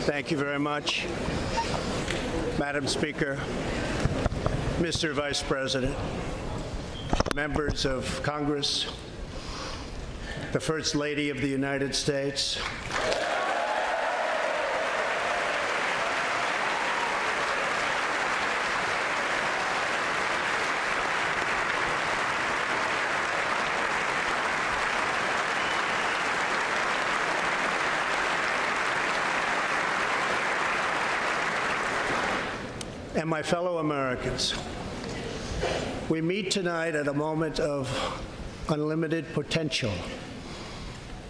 Thank you very much. Madam Speaker, Mr. Vice President, members of Congress, the First Lady of the United States, and my fellow Americans. We meet tonight at a moment of unlimited potential.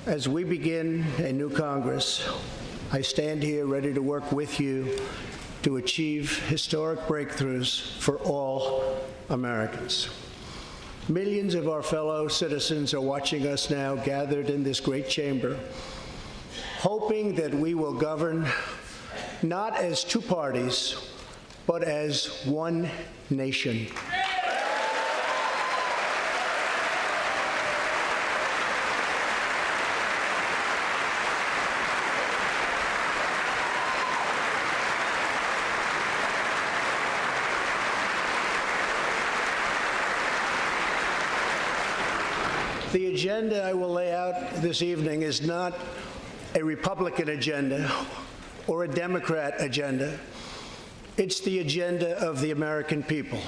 As we begin a new Congress, I stand here ready to work with you to achieve historic breakthroughs for all Americans. Millions of our fellow citizens are watching us now gathered in this great chamber, hoping that we will govern not as two parties, but as one nation. The agenda I will lay out this evening is not a Republican agenda or a Democrat agenda. It's the agenda of the American people.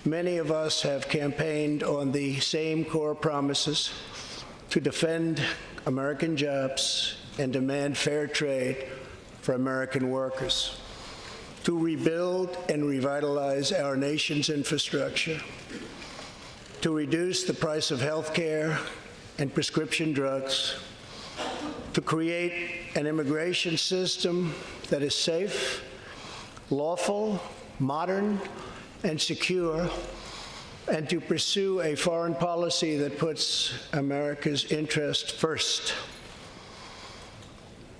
Many of us have campaigned on the same core promises to defend American jobs and demand fair trade for American workers, to rebuild and revitalize our nation's infrastructure, to reduce the price of health care and prescription drugs, to create an immigration system that is safe, lawful, modern, and secure, and to pursue a foreign policy that puts America's interest first.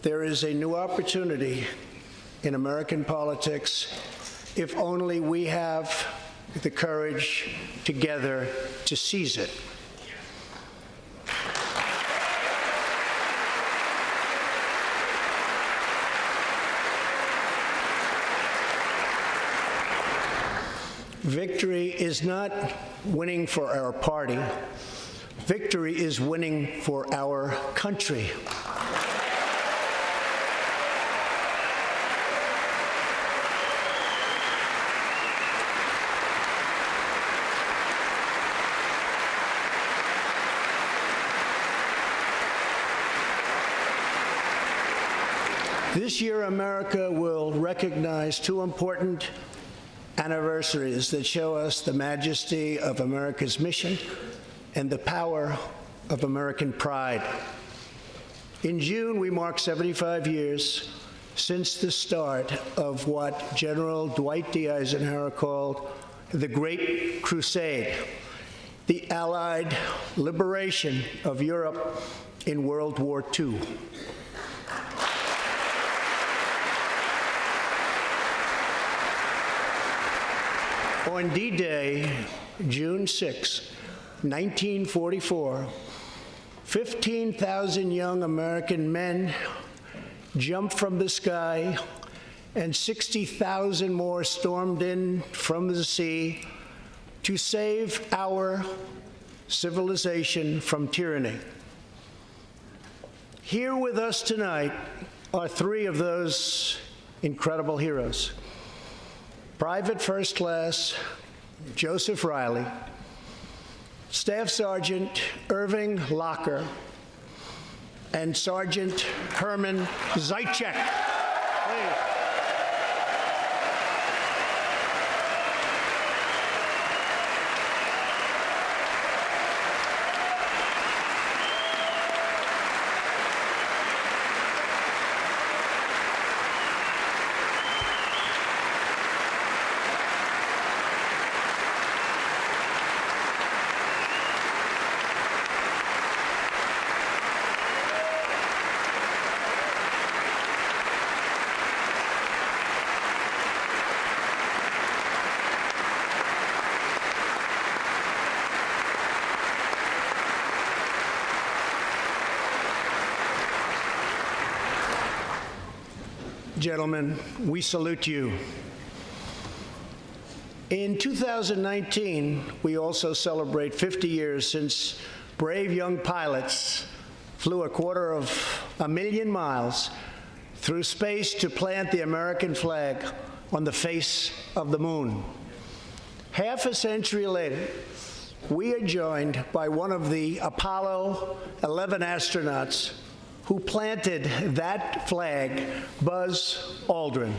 There is a new opportunity in American politics if only we have the courage together to seize it. Victory is not winning for our party. Victory is winning for our country. This year, America will recognize two important anniversaries that show us the majesty of America's mission and the power of American pride. In June, we mark 75 years since the start of what General Dwight D. Eisenhower called the Great Crusade, the Allied liberation of Europe in World War II. On D-Day, June 6, 1944, 15,000 young American men jumped from the sky, and 60,000 more stormed in from the sea to save our civilization from tyranny. Here with us tonight are three of those incredible heroes. Private First Class Joseph Riley, Staff Sergeant Irving Locker, and Sergeant Herman Zaitchik. Please. gentlemen, we salute you. In 2019, we also celebrate 50 years since brave young pilots flew 250,000 miles through space to plant the American flag on the face of the moon. Half a century later, we are joined by one of the Apollo 11 astronauts who planted that flag, Buzz Aldrin.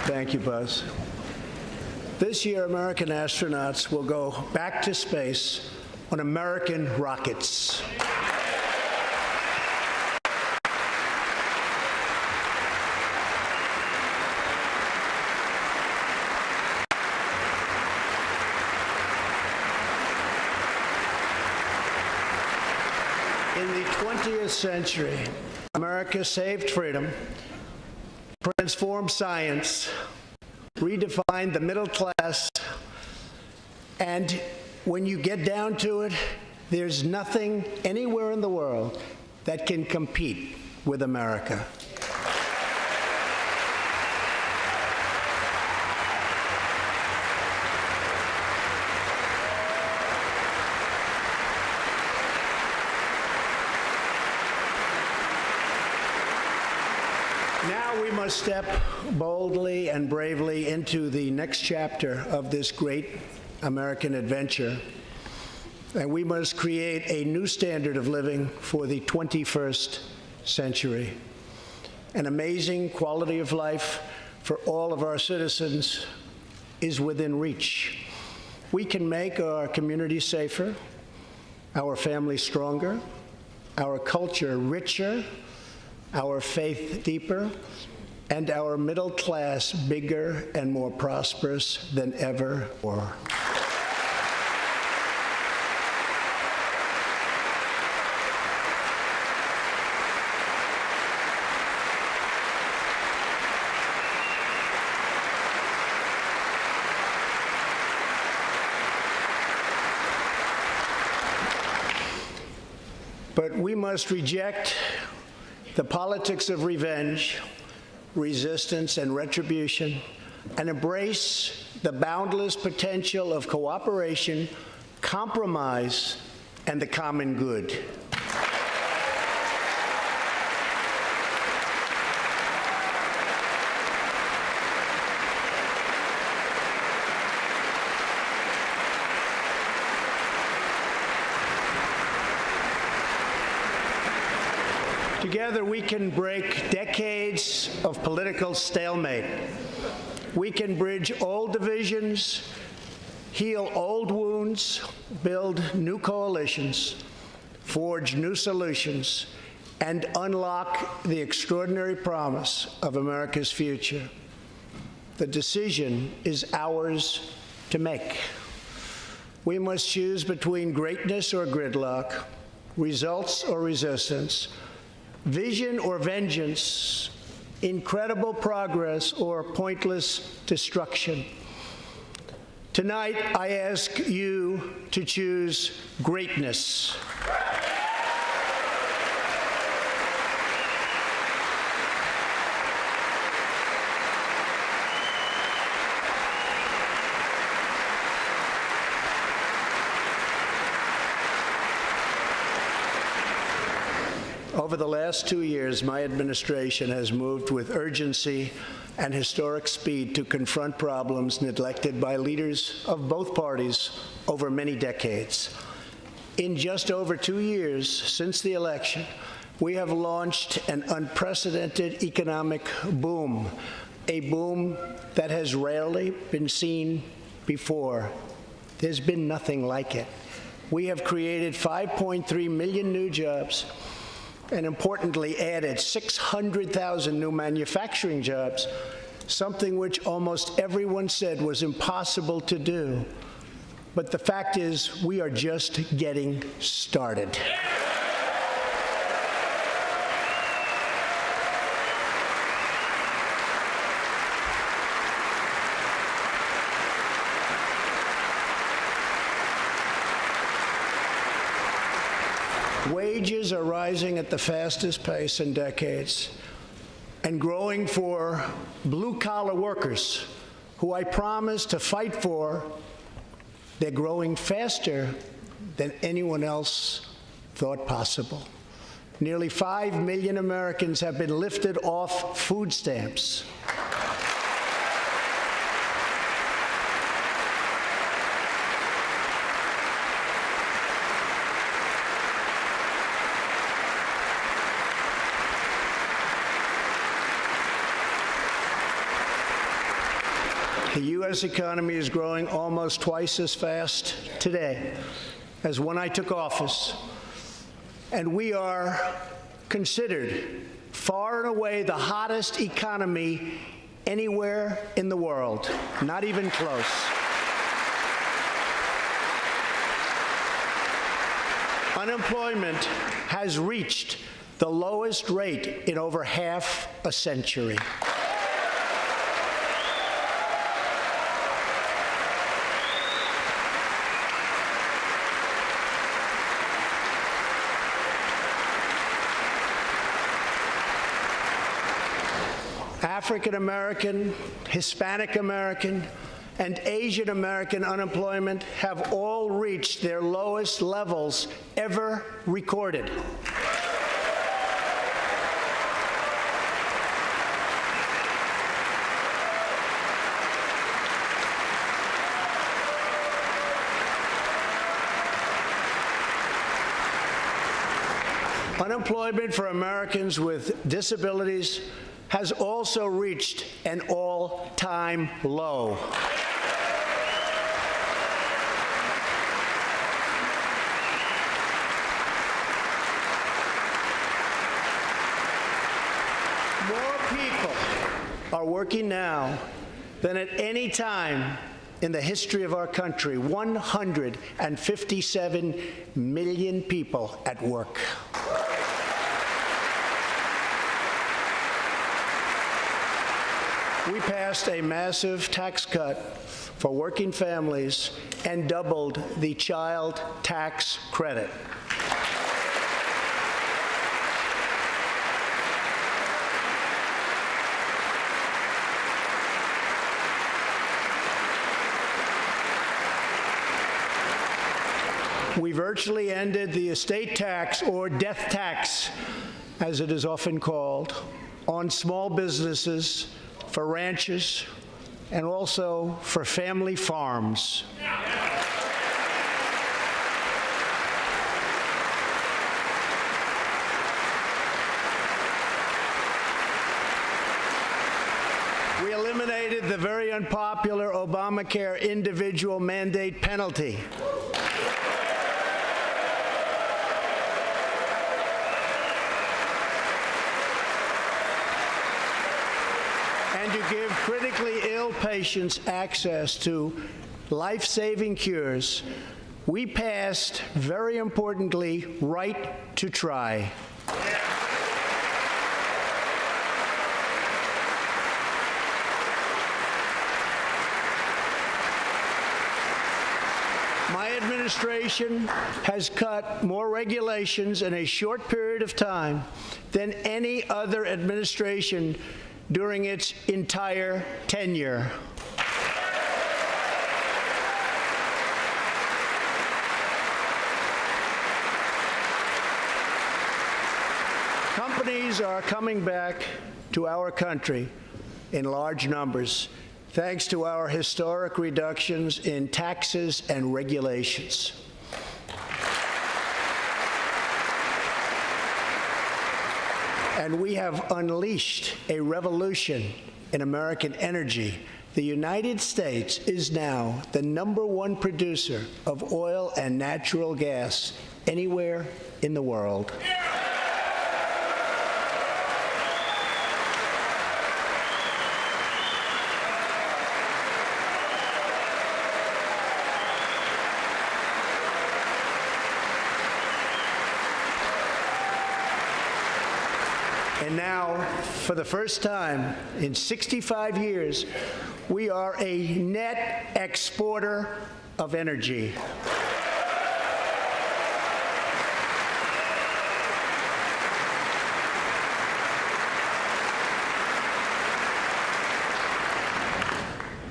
Thank you, Buzz. This year, American astronauts will go back to space on American rockets. In the 20th century, America saved freedom, transformed science, redefined the middle class, and when you get down to it, there's nothing anywhere in the world that can compete with America. Now we must step boldly and bravely into the next chapter of this great American adventure, and we must create a new standard of living for the 21st century. An amazing quality of life for all of our citizens is within reach. We can make our community safer, our families stronger, our culture richer, our faith deeper, and our middle class bigger and more prosperous than ever before. But we must reject the politics of revenge, resistance, and retribution, and embrace the boundless potential of cooperation, compromise, and the common good. Together, we can break decades of political stalemate. We can bridge old divisions, heal old wounds, build new coalitions, forge new solutions, and unlock the extraordinary promise of America's future. The decision is ours to make. We must choose between greatness or gridlock, results or resistance, vision or vengeance, incredible progress or pointless destruction. Tonight, I ask you to choose greatness. Over the last 2 years, my administration has moved with urgency and historic speed to confront problems neglected by leaders of both parties over many decades. In just over 2 years since the election, we have launched an unprecedented economic boom, a boom that has rarely been seen before. There's been nothing like it. We have created 5.3 million new jobs, and importantly added 600,000 new manufacturing jobs, something which almost everyone said was impossible to do. But the fact is, we are just getting started. Wages are rising at the fastest pace in decades and growing for blue-collar workers who I promised to fight for. They're growing faster than anyone else thought possible. Nearly 5 million Americans have been lifted off food stamps. The U.S. economy is growing almost twice as fast today as when I took office, and we are considered far and away the hottest economy anywhere in the world, not even close. Unemployment has reached the lowest rate in over half a century. African American, Hispanic American, and Asian American unemployment have all reached their lowest levels ever recorded. Unemployment for Americans with disabilities has also reached an all-time low. More people are working now than at any time in the history of our country. 157 million people at work. We passed a massive tax cut for working families and doubled the child tax credit. We virtually ended the estate tax, or death tax, as it is often called, on small businesses, for ranches, and also for family farms. We eliminated the very unpopular Obamacare individual mandate penalty. And to give critically ill patients access to life-saving cures, we passed, very importantly, right to try. My administration has cut more regulations in a short period of time than any other administration during its entire tenure. Companies are coming back to our country in large numbers, thanks to our historic reductions in taxes and regulations. And we have unleashed a revolution in American energy. The United States is now the #1 producer of oil and natural gas anywhere in the world. And now, for the first time in 65 years, we are a net exporter of energy.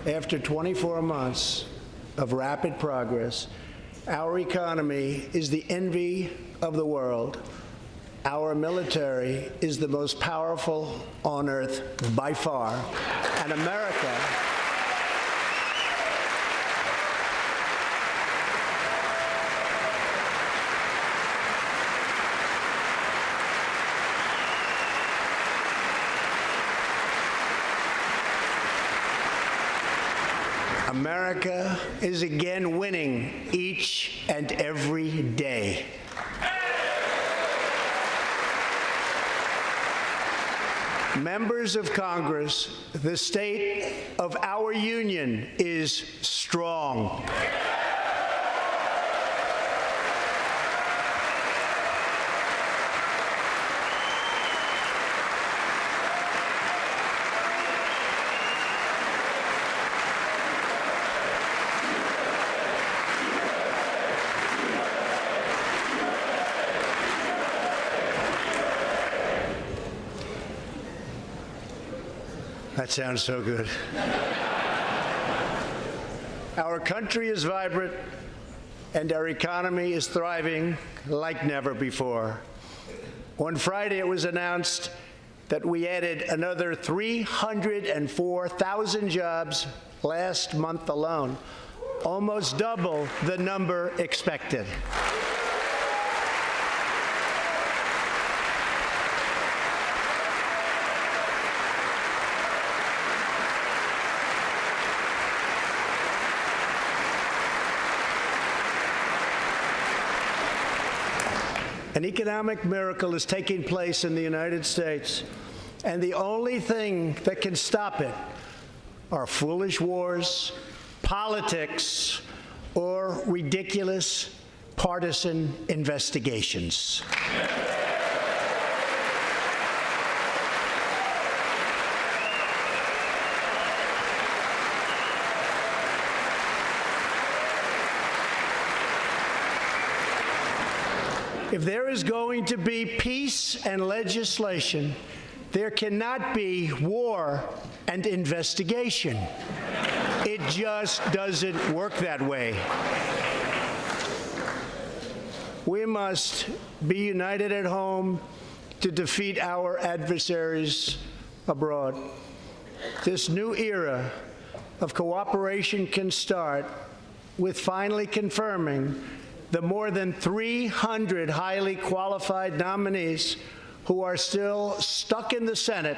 After 24 months of rapid progress, our economy is the envy of the world. Our military is the most powerful on earth by far. And America is again winning each and every day. Members of Congress, the state of our union is strong. That sounds so good. Our country is vibrant, and our economy is thriving like never before. On Friday, it was announced that we added another 304,000 jobs last month alone, almost double the number expected. An economic miracle is taking place in the United States, and the only thing that can stop it are foolish wars, politics, or ridiculous partisan investigations. If there is going to be peace and legislation, there cannot be war and investigation. It just doesn't work that way. We must be united at home to defeat our adversaries abroad. This new era of cooperation can start with finally confirming the more than 300 highly qualified nominees who are still stuck in the Senate,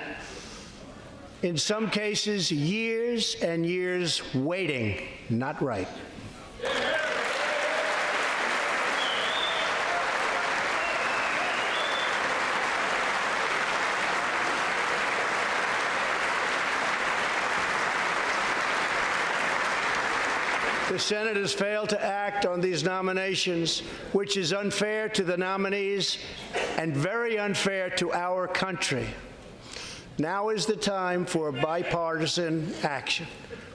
in some cases years and years waiting. Not right. The Senate has failed to act on these nominations, which is unfair to the nominees and very unfair to our country. Now is the time for bipartisan action.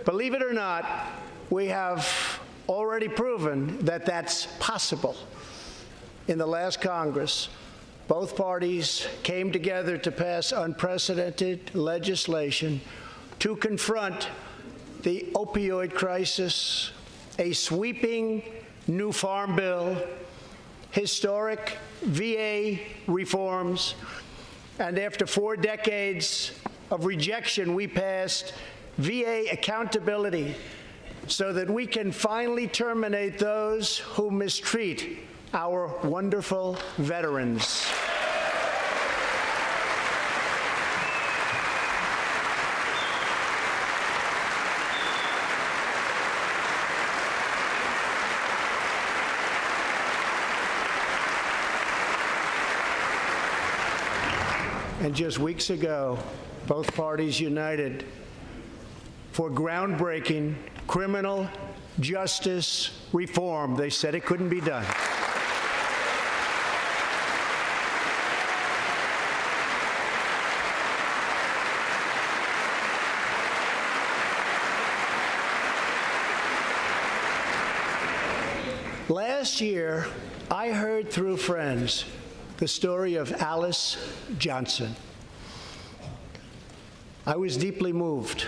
Believe it or not, we have already proven that that's possible. In the last Congress, both parties came together to pass unprecedented legislation to confront the opioid crisis, a sweeping new farm bill, historic VA reforms, and after 4 decades of rejection, we passed VA accountability so that we can finally terminate those who mistreat our wonderful veterans. And just weeks ago, both parties united for groundbreaking criminal justice reform. They said it couldn't be done. last year, I heard through friends the story of Alice Johnson. I was deeply moved.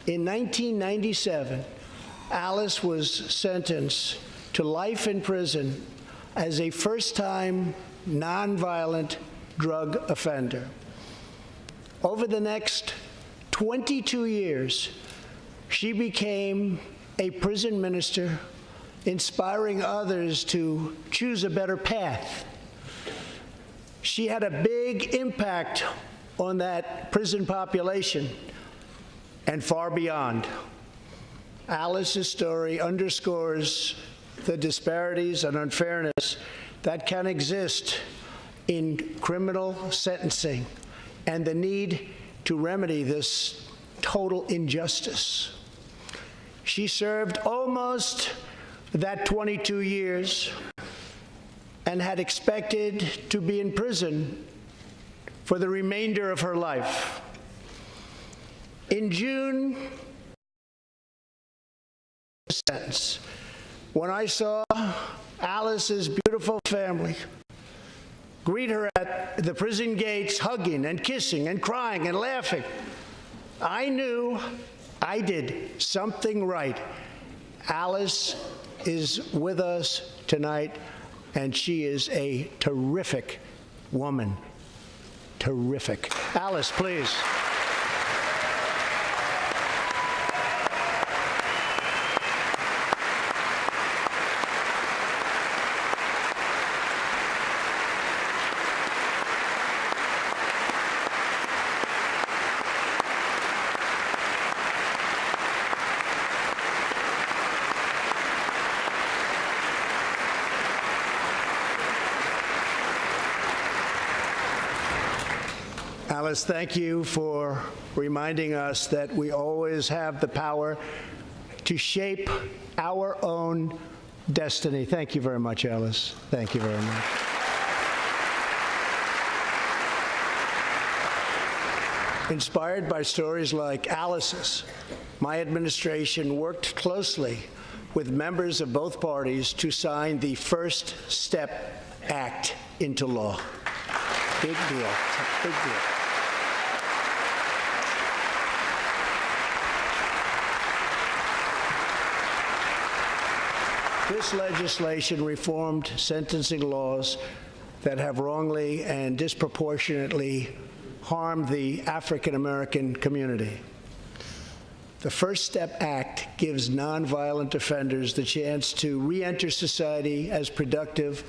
In 1997, Alice was sentenced to life in prison as a first-time nonviolent drug offender. Over the next 22 years, she became a prison minister, inspiring others to choose a better path. She had a big impact on that prison population and far beyond. Alice's story underscores the disparities and unfairness that can exist in criminal sentencing and the need to remedy this total injustice. She served almost that 22 years and had expected to be in prison for the remainder of her life. In June, sentence, when I saw Alice's beautiful family greet her at the prison gates, hugging and kissing and crying and laughing, I knew I did something right. Alice is with us tonight, and she is a terrific woman. Terrific. Alice, please. Alice, thank you for reminding us that we always have the power to shape our own destiny. Thank you very much, Alice. Thank you very much. Inspired by stories like Alice's, my administration worked closely with members of both parties to sign the First Step Act into law. Big deal. Big deal. This legislation reformed sentencing laws that have wrongly and disproportionately harmed the African American community. The First Step Act gives nonviolent offenders the chance to re-enter society as productive,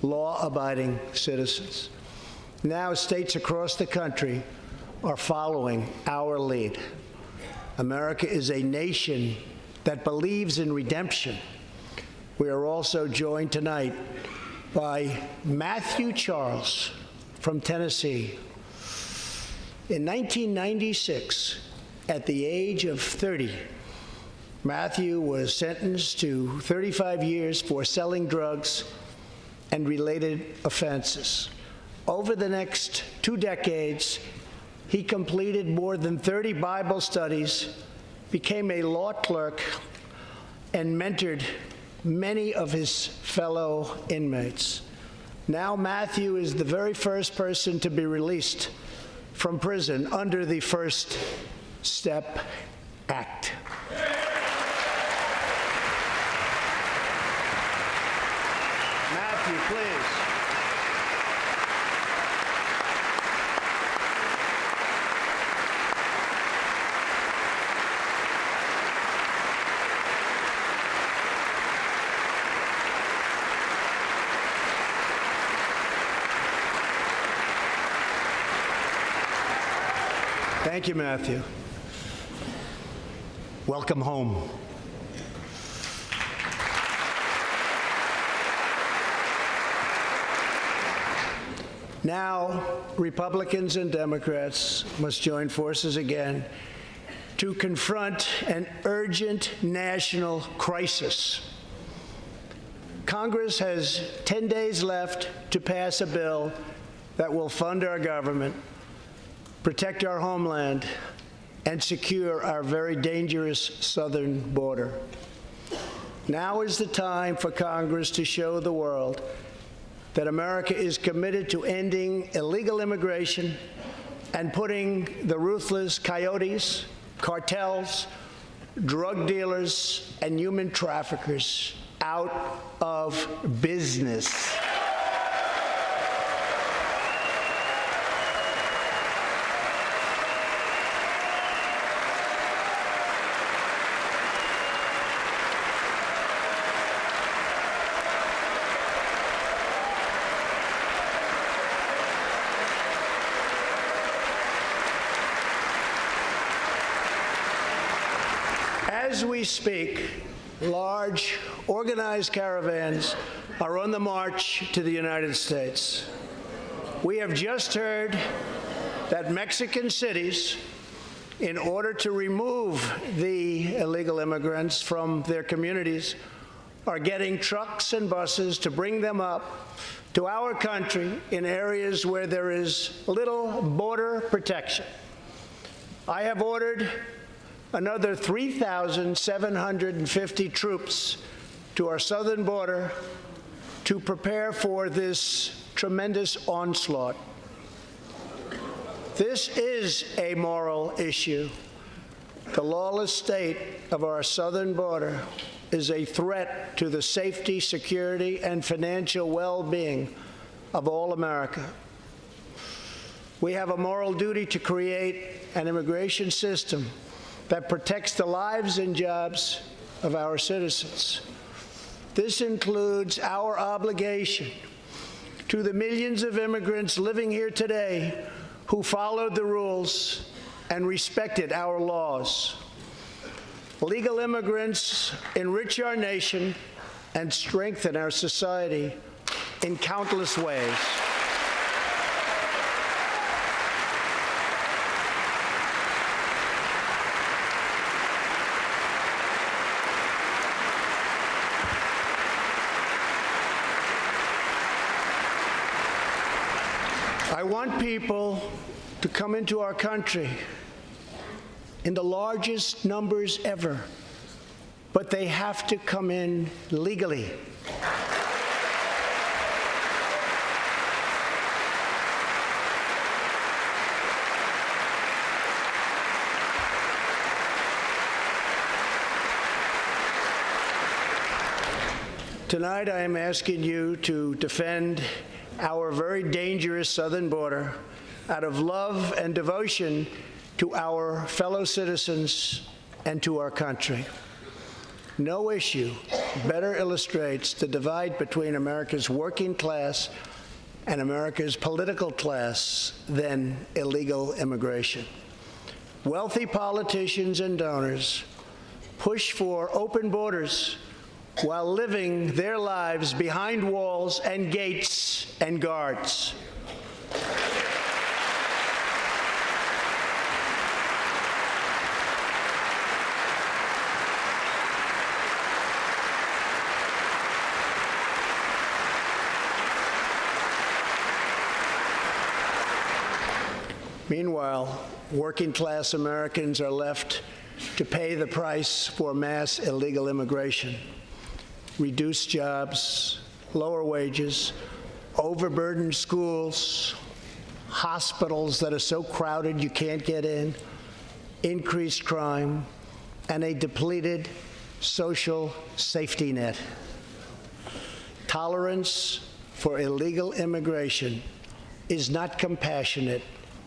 law-abiding citizens. Now, states across the country are following our lead. America is a nation that believes in redemption. We are also joined tonight by Matthew Charles from Tennessee. In 1996, at the age of 30, Matthew was sentenced to 35 years for selling drugs and related offenses. Over the next 2 decades, he completed more than 30 Bible studies, became a law clerk, and mentored many of his fellow inmates. Now Matthew is the very first person to be released from prison under the First Step Act. Matthew, please. Thank you, Matthew. Welcome home. Now, Republicans and Democrats must join forces again to confront an urgent national crisis. Congress has 10 days left to pass a bill that will fund our government, protect our homeland, and secure our very dangerous southern border. Now is the time for Congress to show the world that America is committed to ending illegal immigration and putting the ruthless coyotes, cartels, drug dealers, and human traffickers out of business. As we speak, large, organized caravans are on the march to the United States. We have just heard that Mexican cities, in order to remove the illegal immigrants from their communities, are getting trucks and buses to bring them up to our country in areas where there is little border protection. I have ordered another 3,750 troops to our southern border to prepare for this tremendous onslaught. This is a moral issue. The lawless state of our southern border is a threat to the safety, security, and financial well-being of all America. We have a moral duty to create an immigration system that protects the lives and jobs of our citizens. This includes our obligation to the millions of immigrants living here today who followed the rules and respected our laws. Legal immigrants enrich our nation and strengthen our society in countless ways. I want people to come into our country in the largest numbers ever, but they have to come in legally. Tonight, I am asking you to defend our very dangerous southern border out of love and devotion to our fellow citizens and to our country. No issue better illustrates the divide between America's working class and America's political class than illegal immigration. Wealthy politicians and donors push for open borders while living their lives behind walls and gates and guards. Meanwhile, working-class Americans are left to pay the price for mass illegal immigration. Reduced jobs, lower wages, overburdened schools, hospitals that are so crowded you can't get in, increased crime, and a depleted social safety net. Tolerance for illegal immigration is not compassionate.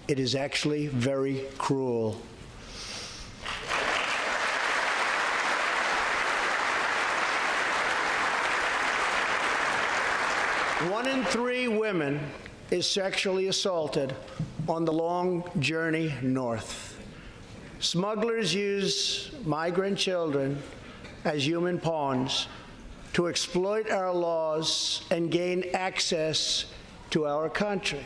It is actually very cruel. One in 3 women is sexually assaulted on the long journey north. Smugglers use migrant children as human pawns to exploit our laws and gain access to our country.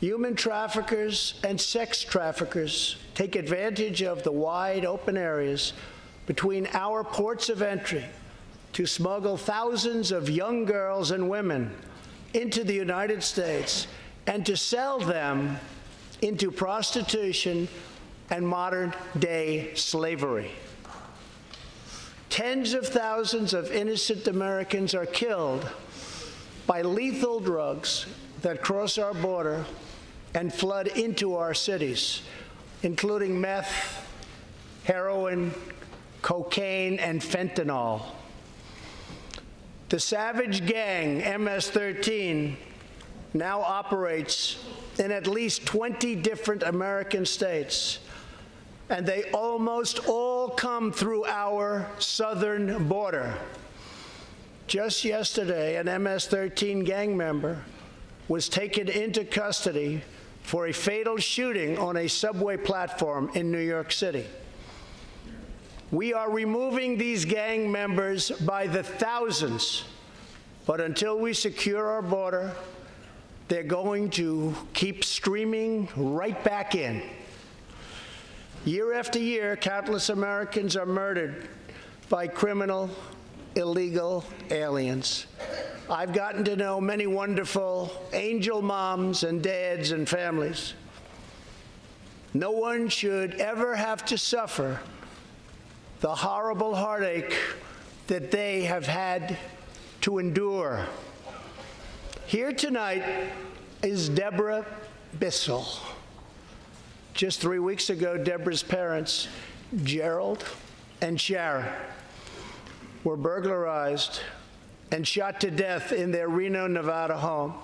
Human traffickers and sex traffickers take advantage of the wide open areas between our ports of entry to smuggle thousands of young girls and women into the United States and to sell them into prostitution and modern-day slavery. tens of thousands of innocent Americans are killed by lethal drugs that cross our border and flood into our cities, including meth, heroin, cocaine, and fentanyl. The savage gang, MS-13, now operates in at least 20 different American states, and they almost all come through our southern border. Just yesterday, an MS-13 gang member was taken into custody for a fatal shooting on a subway platform in New York City. We are removing these gang members by the thousands, but until we secure our border, they're going to keep streaming right back in. Year after year, countless Americans are murdered by criminal, illegal aliens. I've gotten to know many wonderful angel moms and dads and families. No one should ever have to suffer the horrible heartache that they have had to endure. Here tonight is Deborah Bissell. Just 3 weeks ago, Deborah's parents, Gerald and Sharon, were burglarized and shot to death in their Reno, Nevada home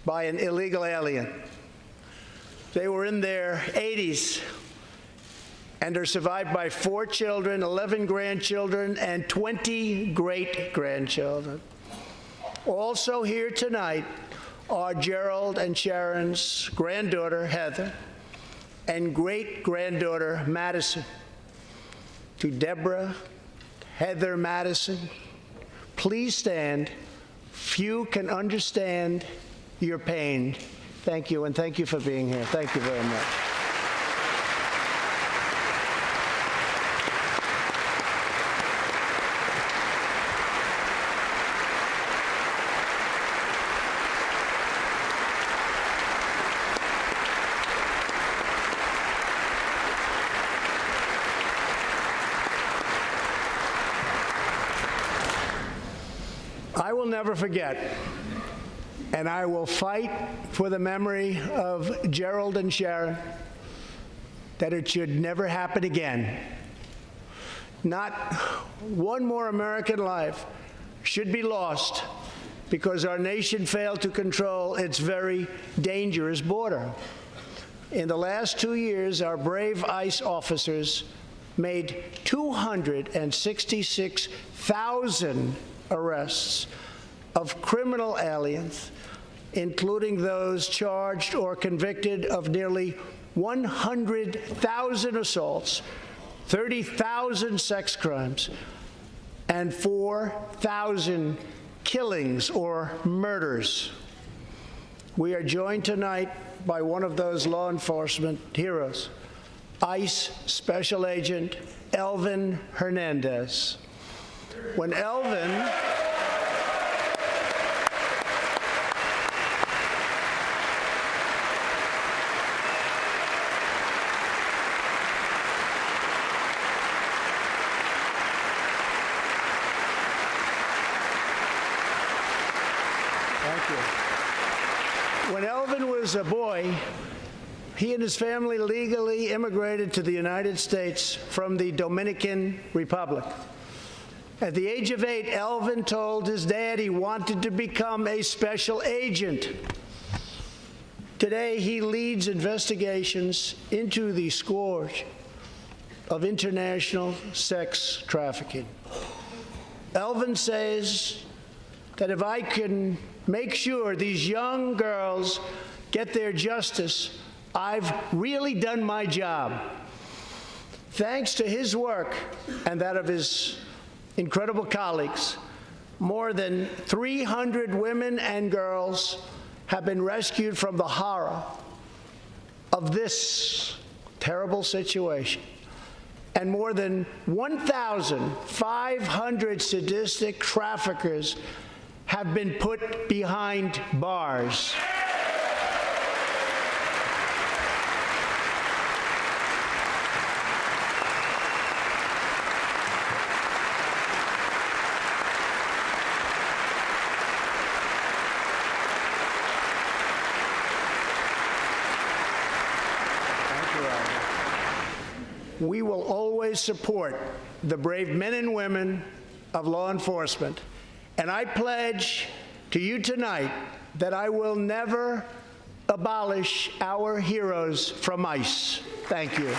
by an illegal alien. They were in their 80s and are survived by 4 children, 11 grandchildren, and 20 great-grandchildren. Also here tonight are Gerald and Sharon's granddaughter, Heather, and great-granddaughter, Madison. To Deborah, Heather, Madison, please stand. Few can understand your pain. Thank you, and thank you for being here. Thank you very much. I will never forget, and I will fight for the memory of Gerald and Sharon, that it should never happen again. Not one more American life should be lost because our nation failed to control its very dangerous border. In the last 2 years, our brave ICE officers made 266,000 arrests of criminal aliens, including those charged or convicted of nearly 100,000 assaults, 30,000 sex crimes, and 4,000 killings or murders. We are joined tonight by one of those law enforcement heroes, ICE Special Agent Elvin Hernandez. When Elvin was a boy, he and his family legally immigrated to the United States from the Dominican Republic. At the age of 8, Elvin told his dad he wanted to become a special agent. Today, he leads investigations into the scourge of international sex trafficking. Elvin says that if I can make sure these young girls get their justice, I've really done my job. Thanks to his work and that of his incredible colleagues, more than 300 women and girls have been rescued from the horror of this terrible situation. And more than 1,500 sadistic traffickers have been put behind bars. we will always support the brave men and women of law enforcement. And I pledge to you tonight that I will never abolish our heroes from ICE. Thank you.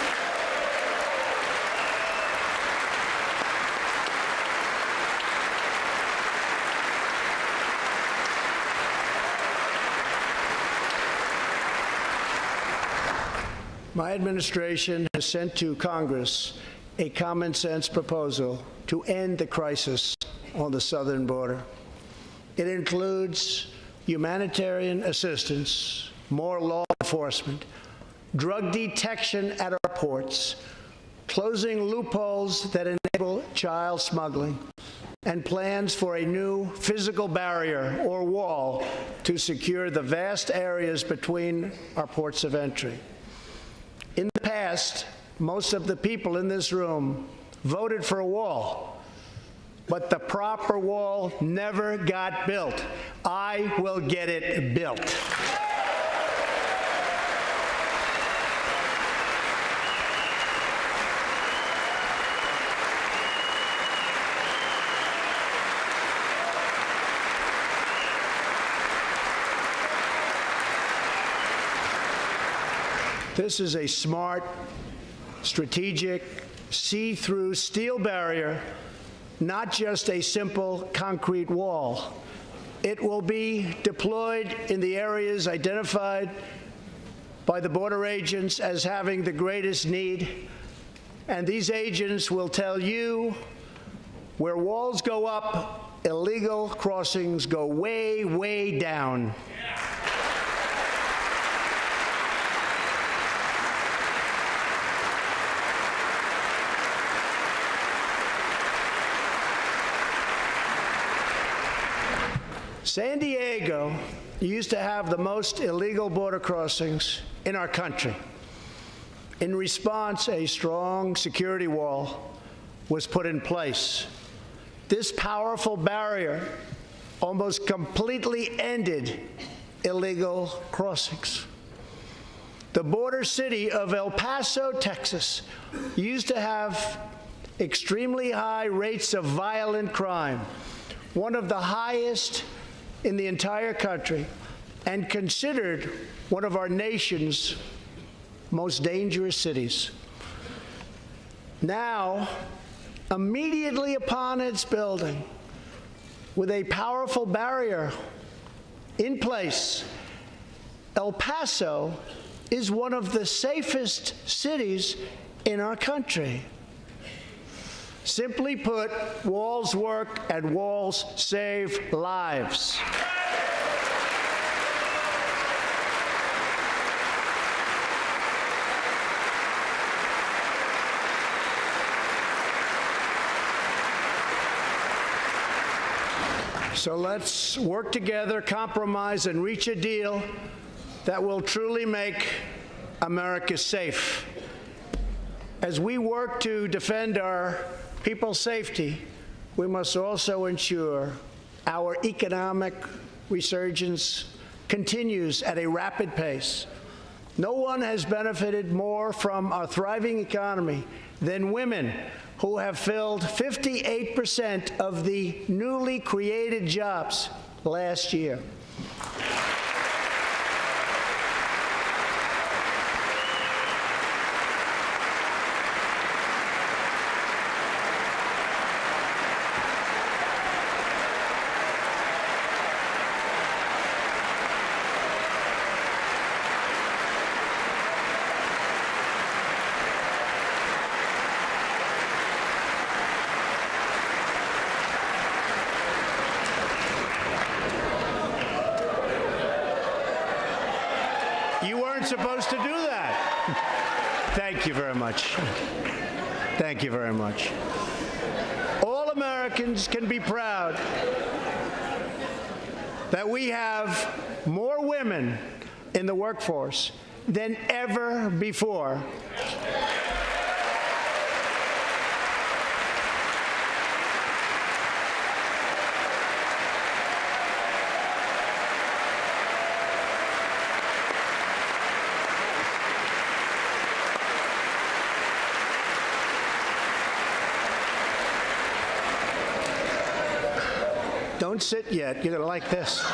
My administration has sent to Congress a common-sense proposal to end the crisis on the southern border. It includes humanitarian assistance, more law enforcement, drug detection at our ports, closing loopholes that enable child smuggling, and plans for a new physical barrier or wall to secure the vast areas between our ports of entry. In the past, most of the people in this room voted for a wall, but the proper wall never got built. I will get it built. This is a smart, strategic, see-through steel barrier, not just a simple concrete wall. It will be deployed in the areas identified by the border agents as having the greatest need, and these agents will tell you where walls go up, illegal crossings go way, way down. San Diego used to have the most illegal border crossings in our country. In response, a strong security wall was put in place. This powerful barrier almost completely ended illegal crossings. The border city of El Paso, Texas, used to have extremely high rates of violent crime, one of the highest in the entire country, and considered one of our nation's most dangerous cities. Now, immediately upon its building, with a powerful barrier in place, El Paso is one of the safest cities in our country. Simply put, walls work and walls save lives. So let's work together, compromise, and reach a deal that will truly make America safe. As we work to defend our people's safety, we must also ensure our economic resurgence continues at a rapid pace. No one has benefited more from our thriving economy than women, who have filled 58% of the newly created jobs last year. You weren't supposed to do that. Thank you very much. Thank you very much. All Americans can be proud that we have more women in the workforce than ever before. Don't sit yet. You're going to like this.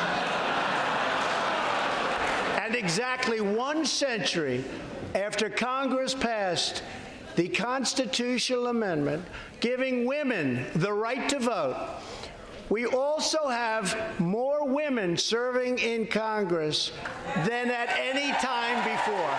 And exactly 1 century after Congress passed the constitutional amendment giving women the right to vote, we also have more women serving in Congress than at any time before.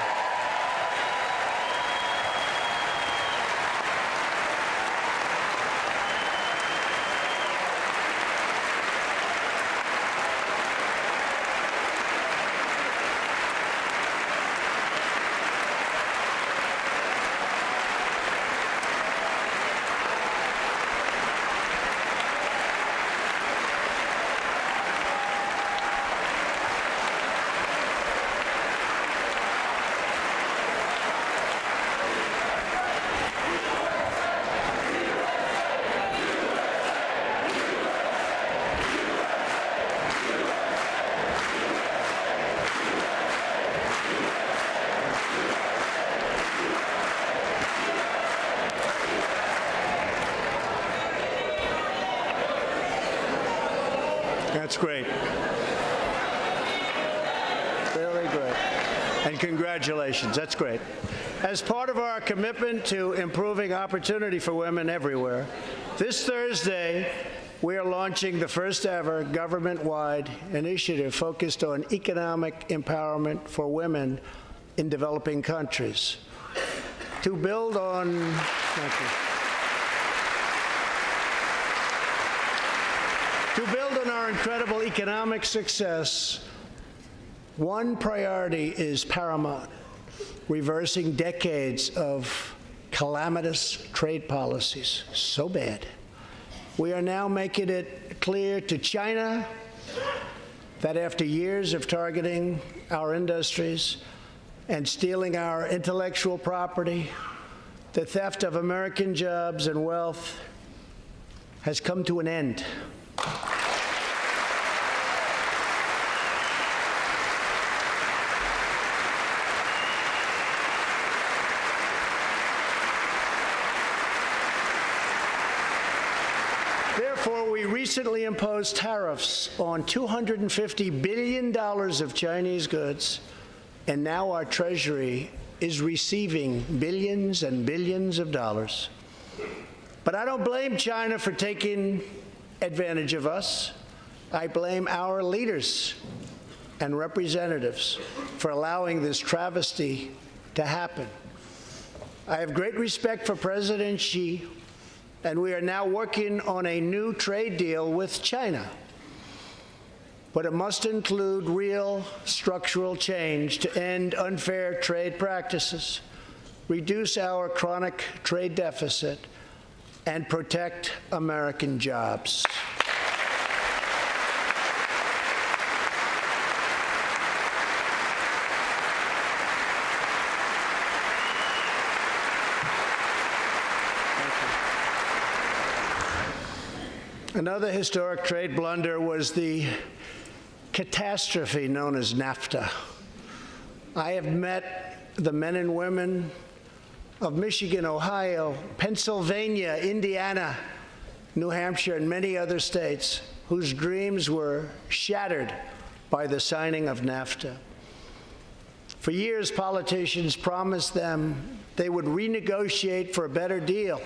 That's great. Very great. And congratulations. That's great. As part of our commitment to improving opportunity for women everywhere, this Thursday, we are launching the first ever government-wide initiative focused on economic empowerment for women in developing countries. To build on, thank you. To build on our incredible economic success, one priority is paramount: reversing decades of calamitous trade policies. So bad. We are now making it clear to China that after years of targeting our industries and stealing our intellectual property, the theft of American jobs and wealth has come to an end. Therefore, we recently imposed tariffs on $250 billion of Chinese goods, and now our Treasury is receiving billions and billions of dollars. But I don't blame China for taking advantage of us. I blame our leaders and representatives for allowing this travesty to happen. I have great respect for President Xi, and we are now working on a new trade deal with China. But it must include real structural change to end unfair trade practices, reduce our chronic trade deficit, and protect American jobs. Another historic trade blunder was the catastrophe known as NAFTA. I have met the men and women of Michigan, Ohio, Pennsylvania, Indiana, New Hampshire, and many other states whose dreams were shattered by the signing of NAFTA. For years, politicians promised them they would renegotiate for a better deal,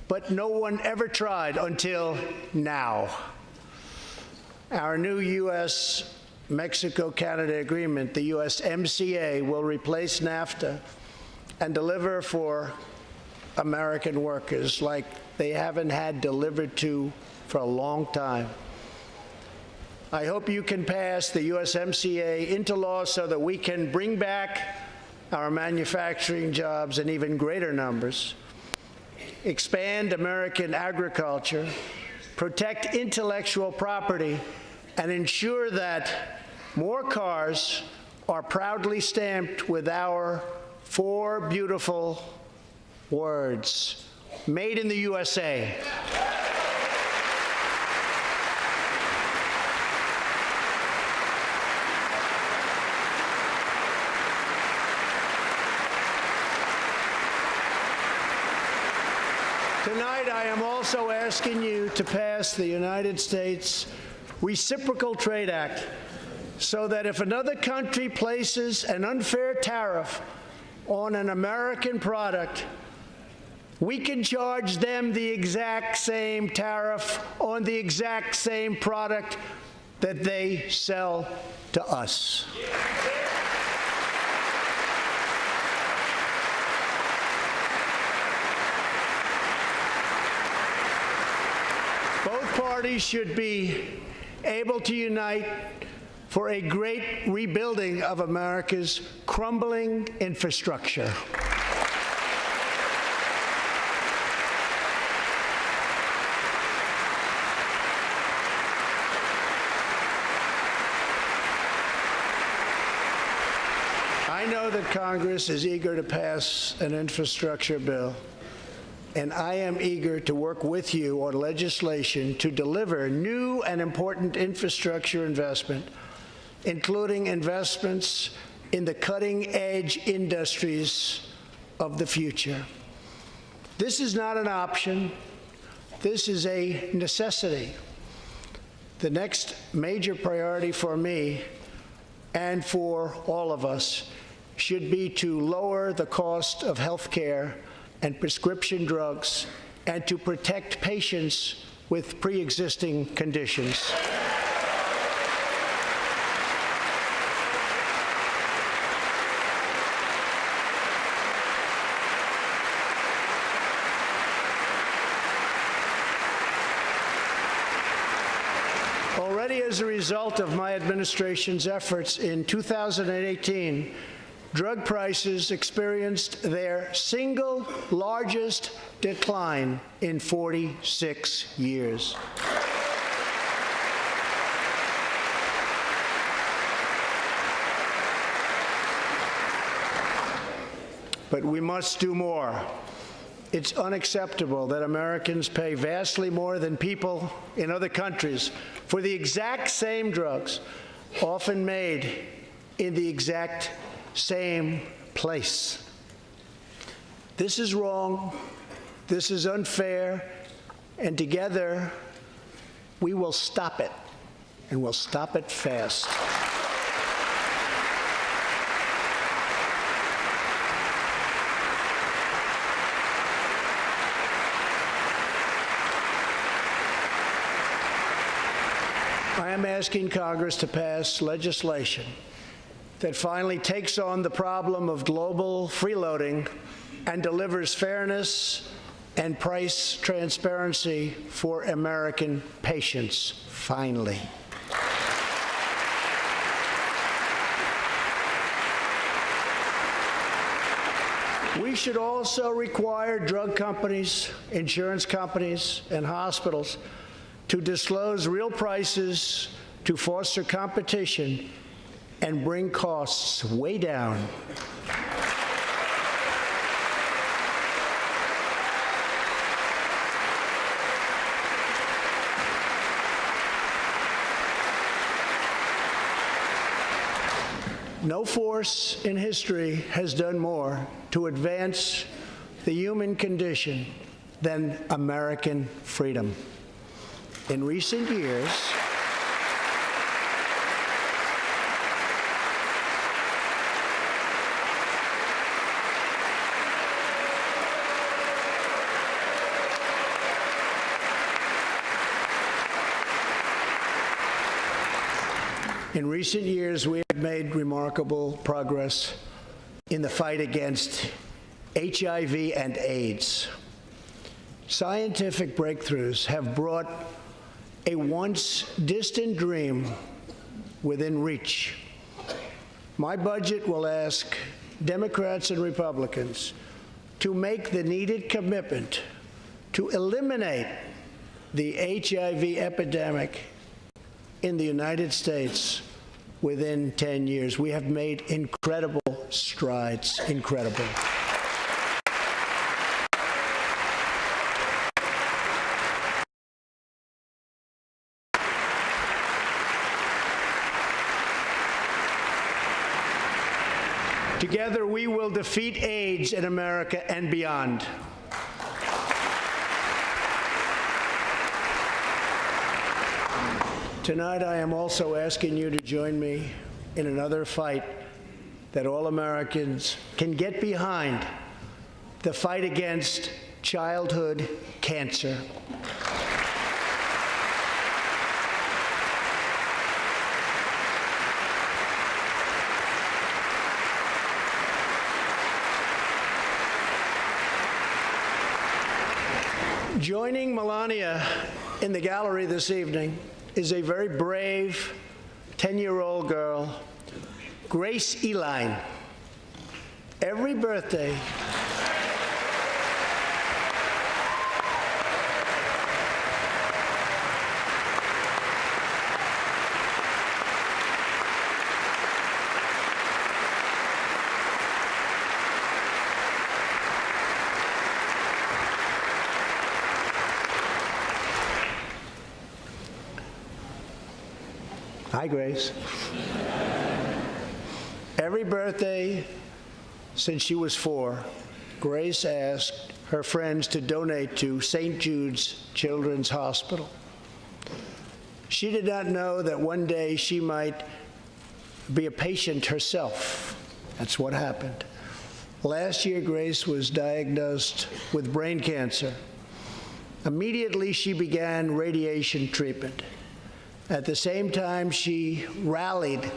but no one ever tried until now. Our new U.S.-Mexico-Canada agreement, the USMCA, will replace NAFTA and deliver for American workers like they haven't had delivered to for a long time. I hope you can pass the USMCA into law so that we can bring back our manufacturing jobs in even greater numbers, expand American agriculture, protect intellectual property, and ensure that more cars are proudly stamped with our 4 beautiful words: made in the USA. Tonight, I am also asking you to pass the United States Reciprocal Trade Act so that if another country places an unfair tariff on an American product, we can charge them the exact same tariff on the exact same product that they sell to us. Both parties should be able to unite for a great rebuilding of America's crumbling infrastructure. I know that Congress is eager to pass an infrastructure bill, and I am eager to work with you on legislation to deliver new and important infrastructure investment, including investments in the cutting-edge industries of the future. This is not an option. This is a necessity. The next major priority for me and for all of us should be to lower the cost of health care and prescription drugs and to protect patients with pre-existing conditions. Already as a result of my administration's efforts in 2018, drug prices experienced their single largest decline in 46 years. But we must do more. It's unacceptable that Americans pay vastly more than people in other countries for the exact same drugs, often made in the exact same place. This is wrong, this is unfair, and together we will stop it, and we'll stop it fast. I am asking Congress to pass legislation that finally takes on the problem of global freeloading and delivers fairness and price transparency for American patients, finally. We should also require drug companies, insurance companies, and hospitals to disclose real prices to foster competition and bring costs way down. No force in history has done more to advance the human condition than American freedom. In recent years, we have made remarkable progress in the fight against HIV and AIDS. Scientific breakthroughs have brought a once distant dream within reach. My budget will ask Democrats and Republicans to make the needed commitment to eliminate the HIV epidemic in the United States within 10 years. We have made incredible strides, incredible. Together, we will defeat AIDS in America and beyond. Tonight, I am also asking you to join me in another fight that all Americans can get behind, the fight against childhood cancer. Joining Melania in the gallery this evening is a very brave 10-year-old girl, Grace Eline. Every birthday, hi, Grace. Every birthday since she was 4, Grace asked her friends to donate to St. Jude's Children's Hospital. She did not know that one day she might be a patient herself. That's what happened. Last year, Grace was diagnosed with brain cancer. Immediately, she began radiation treatment. At the same time, she rallied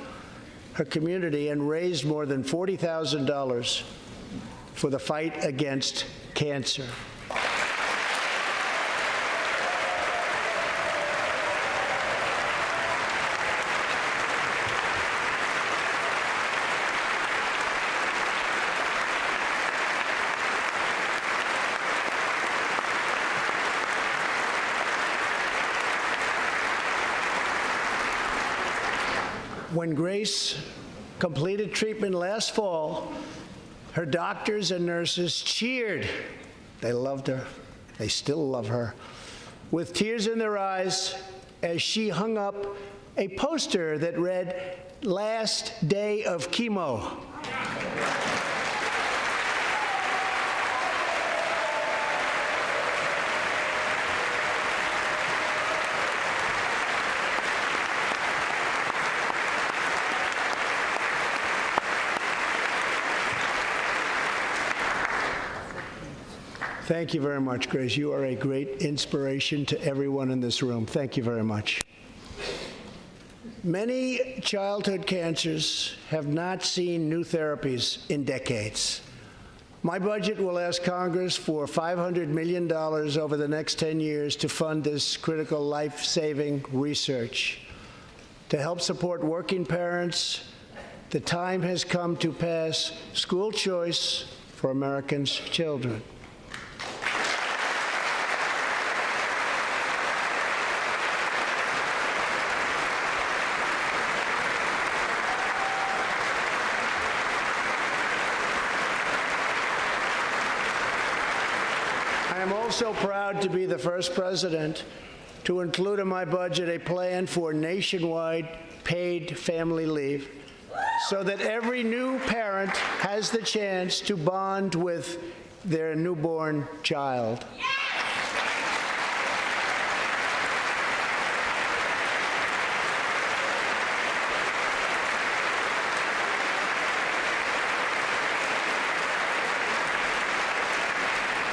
her community and raised more than $40,000 for the fight against cancer. When Grace completed treatment last fall, her doctors and nurses cheered. They loved her. They still love her. With tears in their eyes as she hung up a poster that read, "Last day of chemo." Thank you very much, Grace. You are a great inspiration to everyone in this room. Thank you very much. Many childhood cancers have not seen new therapies in decades. My budget will ask Congress for $500 million over the next 10 years to fund this critical life-saving research. To help support working parents, the time has come to pass school choice for Americans' children. I am also proud to be the first president to include in my budget a plan for nationwide paid family leave so that every new parent has the chance to bond with their newborn child.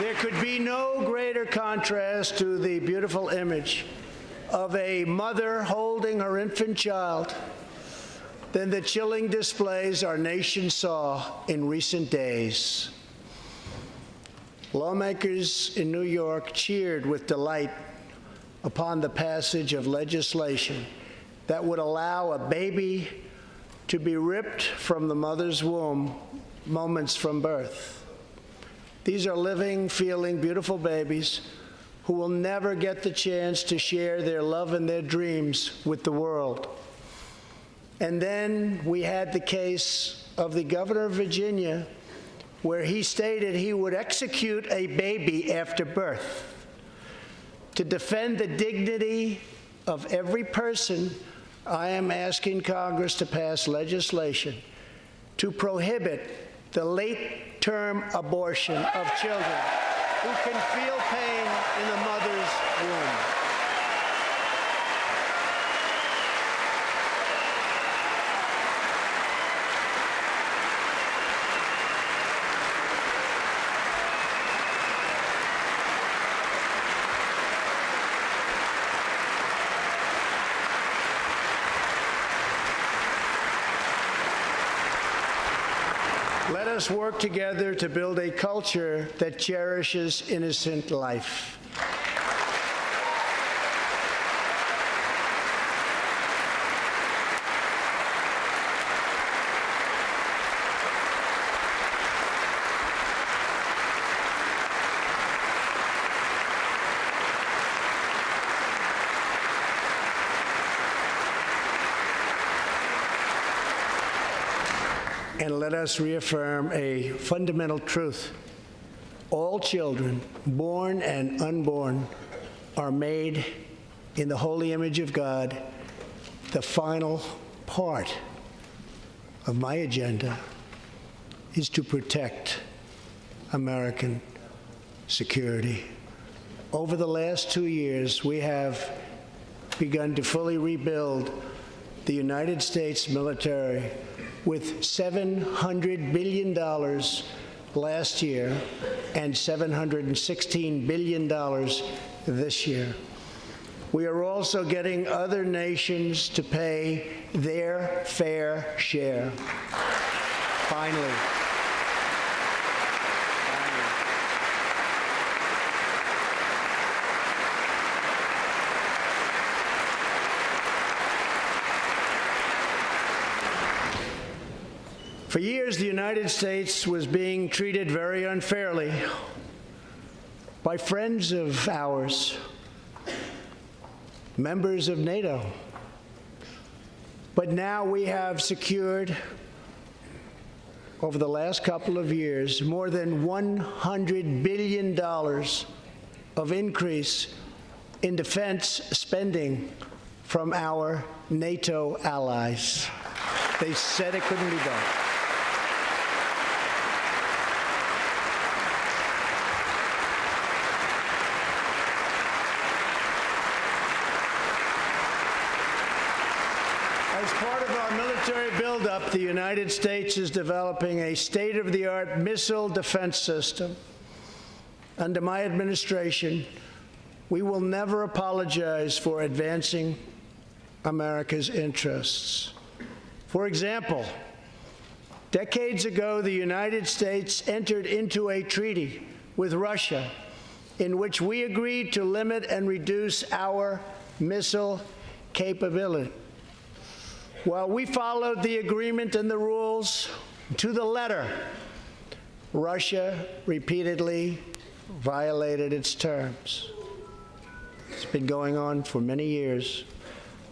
There could be no greater contrast to the beautiful image of a mother holding her infant child than the chilling displays our nation saw in recent days. Lawmakers in New York cheered with delight upon the passage of legislation that would allow a baby to be ripped from the mother's womb moments from birth. These are living, feeling, beautiful babies who will never get the chance to share their love and their dreams with the world. And then we had the case of the governor of Virginia, where he stated he would execute a baby after birth. To defend the dignity of every person, I am asking Congress to pass legislation to prohibit the late-term abortion of children who can feel pain in the mother's womb. Let us work together to build a culture that cherishes innocent life. And let us reaffirm a fundamental truth. All children, born and unborn, are made in the holy image of God. The final part of my agenda is to protect American security. Over the last 2 years, we have begun to fully rebuild the United States military with $700 billion last year and $716 billion this year. We are also getting other nations to pay their fair share. Finally. For years, the United States was being treated very unfairly by friends of ours, members of NATO. But now we have secured, over the last couple of years, more than $100 billion of increase in defense spending from our NATO allies. They said it couldn't be done. As part of our military buildup, the United States is developing a state-of-the-art missile defense system. Under my administration, we will never apologize for advancing America's interests. For example, decades ago, the United States entered into a treaty with Russia in which we agreed to limit and reduce our missile capability. While we followed the agreement and the rules to the letter, Russia repeatedly violated its terms. It's been going on for many years.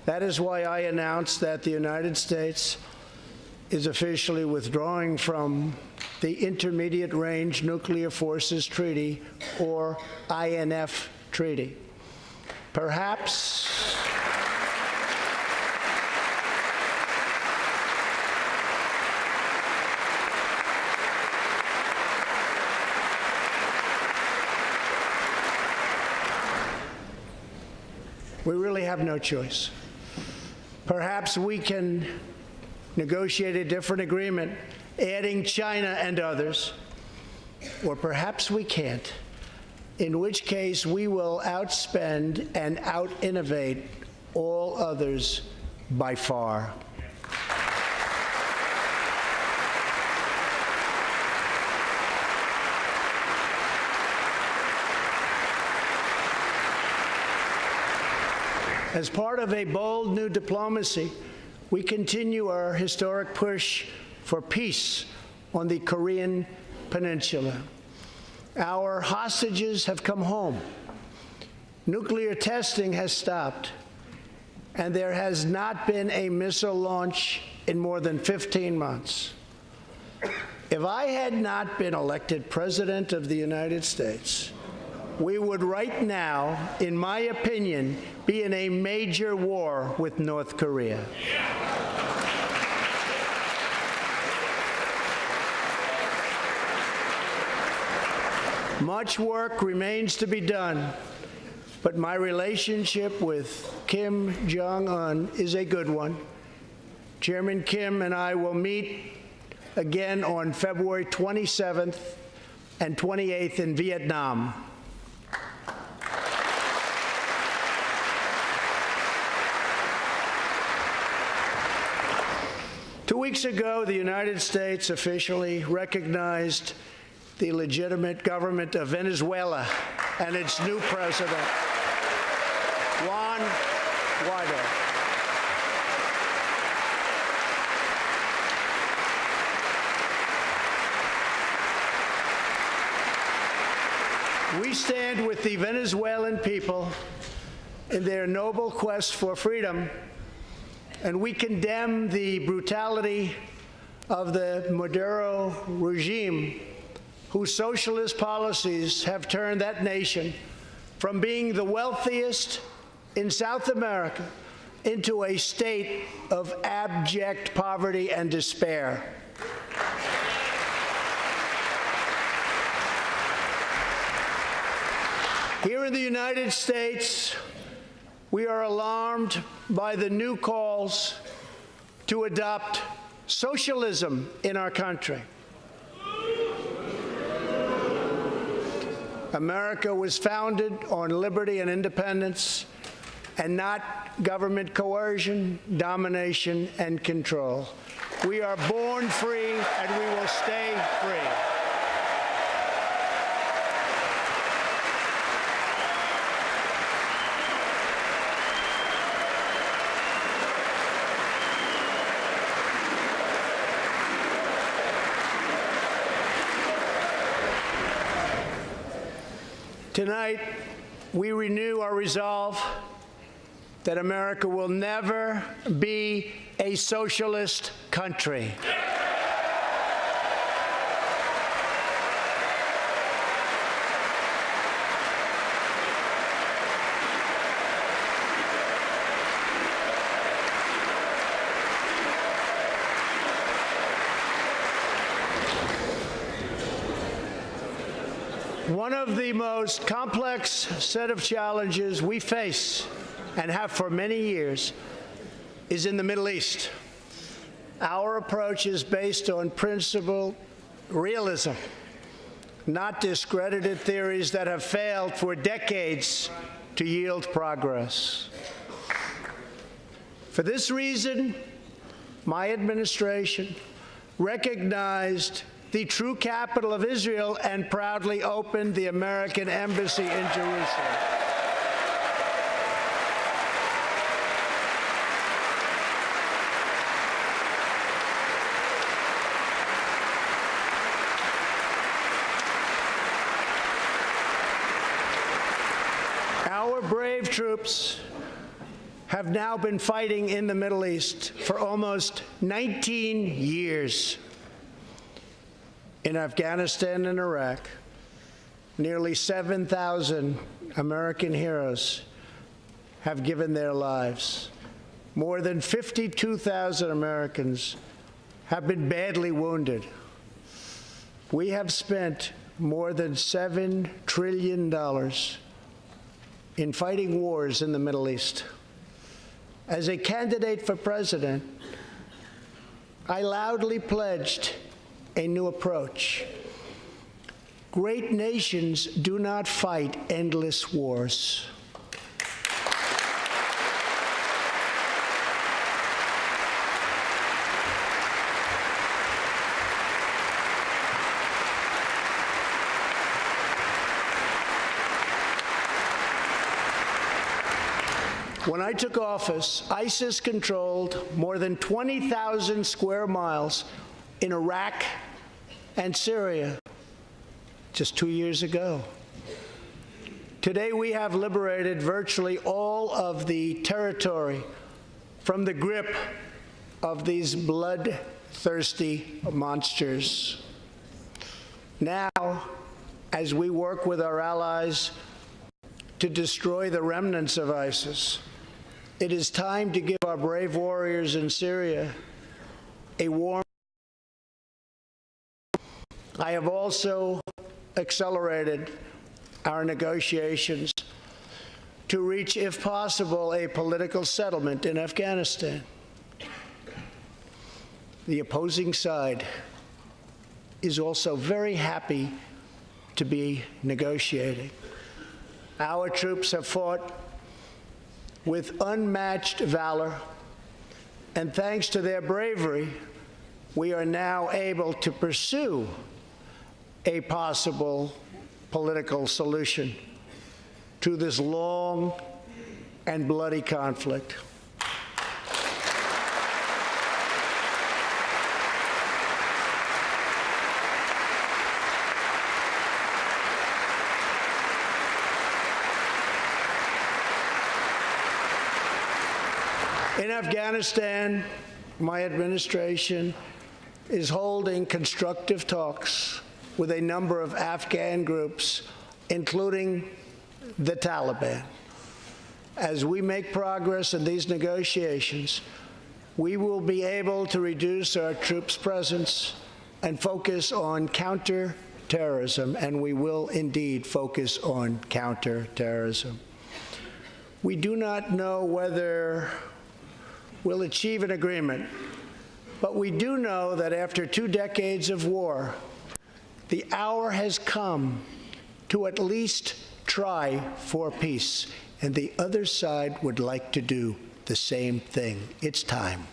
That is why I announced that the United States is officially withdrawing from the Intermediate Range Nuclear Forces Treaty, or INF Treaty. Perhaps we really have no choice. Perhaps we can negotiate a different agreement, adding China and others, or perhaps we can't, in which case we will outspend and out-innovate all others by far. As part of a bold new diplomacy, we continue our historic push for peace on the Korean Peninsula. Our hostages have come home. Nuclear testing has stopped, and there has not been a missile launch in more than 15 months. If I had not been elected President of the United States, we would right now, in my opinion, be in a major war with North Korea. Much work remains to be done, but my relationship with Kim Jong-un is a good one. Chairman Kim and I will meet again on February 27th and 28th in Vietnam. 2 weeks ago, the United States officially recognized the legitimate government of Venezuela and its new president, Juan Guaido. We stand with the Venezuelan people in their noble quest for freedom, and we condemn the brutality of the Maduro regime, whose socialist policies have turned that nation from being the wealthiest in South America into a state of abject poverty and despair. Here in the United States, we are alarmed by the new calls to adopt socialism in our country. America was founded on liberty and independence, and not government coercion, domination, and control. We are born free, and we will stay free. Tonight, we renew our resolve that America will never be a socialist country. One of the most complex set of challenges we face, and have for many years, is in the Middle East. Our approach is based on principled realism, not discredited theories that have failed for decades to yield progress. For this reason, my administration recognized the true capital of Israel and proudly opened the American embassy in Jerusalem. Our brave troops have now been fighting in the Middle East for almost 19 years. In Afghanistan and Iraq, nearly 7,000 American heroes have given their lives. More than 52,000 Americans have been badly wounded. We have spent more than $7 trillion in fighting wars in the Middle East. As a candidate for president, I loudly pledged a new approach. Great nations do not fight endless wars. When I took office, ISIS controlled more than 20,000 square miles in Iraq and Syria just 2 years ago. Today, we have liberated virtually all of the territory from the grip of these bloodthirsty monsters. Now, as we work with our allies to destroy the remnants of ISIS, it is time to give our brave warriors in Syria a warm. I have also accelerated our negotiations to reach, if possible, a political settlement in Afghanistan. The opposing side is also very happy to be negotiating. Our troops have fought with unmatched valor, and thanks to their bravery, we are now able to pursue a possible political solution to this long and bloody conflict. In Afghanistan, my administration is holding constructive talks with a number of Afghan groups, including the Taliban. As we make progress in these negotiations, we will be able to reduce our troops' presence and focus on counterterrorism, and we will indeed focus on counterterrorism. We do not know whether we'll achieve an agreement, but we do know that after 2 decades of war, the hour has come to at least try for peace, and the other side would like to do the same thing. It's time.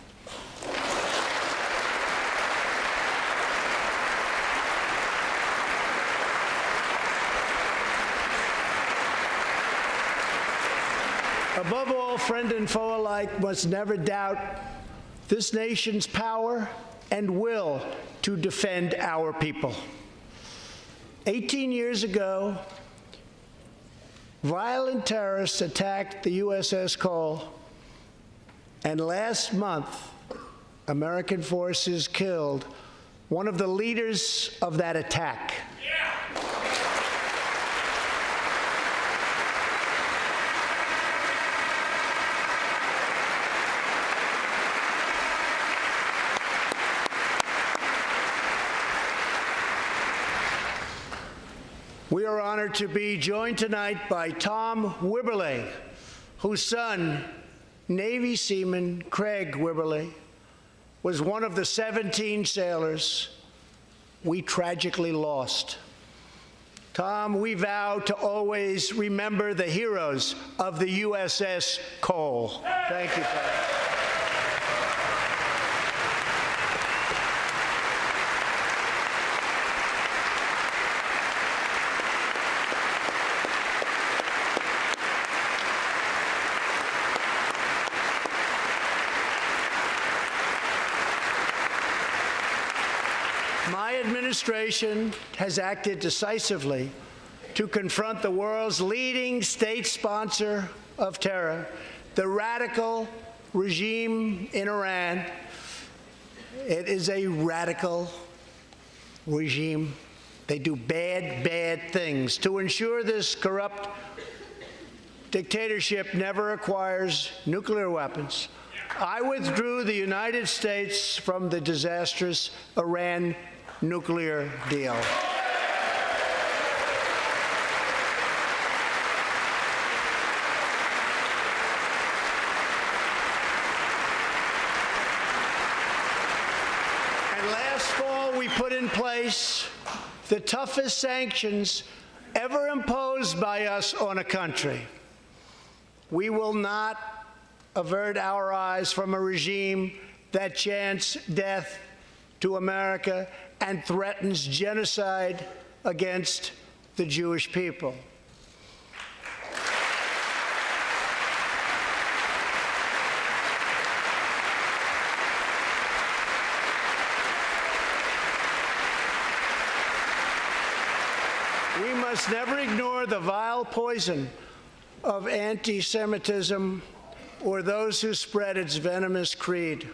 Above all, friend and foe alike must never doubt this nation's power and will to defend our people. 18 years ago, violent terrorists attacked the USS Cole, and last month, American forces killed one of the leaders of that attack. We are honored to be joined tonight by Tom Wibberley, whose son, Navy seaman Craig Wibberley, was one of the 17 sailors we tragically lost. Tom, we vow to always remember the heroes of the USS Cole. Thank you, Tom. My administration has acted decisively to confront the world's leading state sponsor of terror, the radical regime in Iran. It is a radical regime. They do bad, bad things. To ensure this corrupt dictatorship never acquires nuclear weapons, I withdrew the United States from the disastrous Iran nuclear deal. And last fall, we put in place the toughest sanctions ever imposed by us on a country. We will not avert our eyes from a regime that chants death to America and threatens genocide against the Jewish people. We must never ignore the vile poison of anti-Semitism or those who spread its venomous creed.